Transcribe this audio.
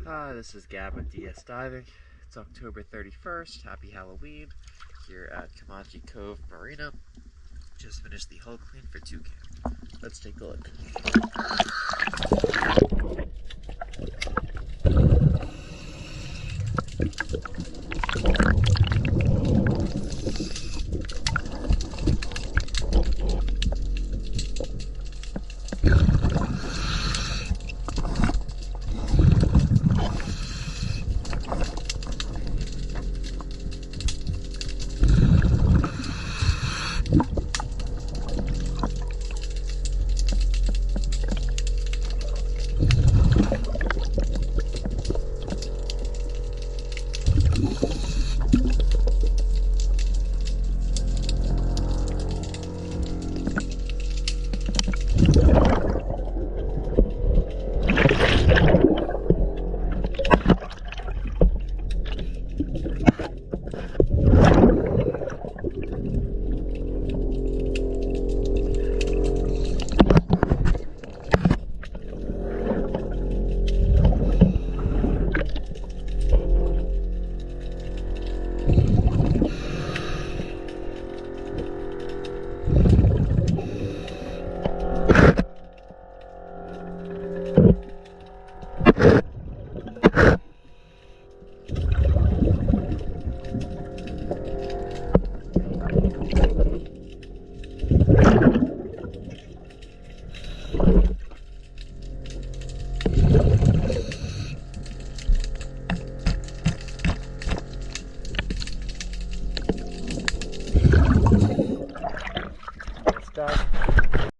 Hi, this is Gab with DS Diving. It's October 31st. Happy Halloween here at Kamachi Cove Marina. Just finished the hull clean for toucan. Let's take a look.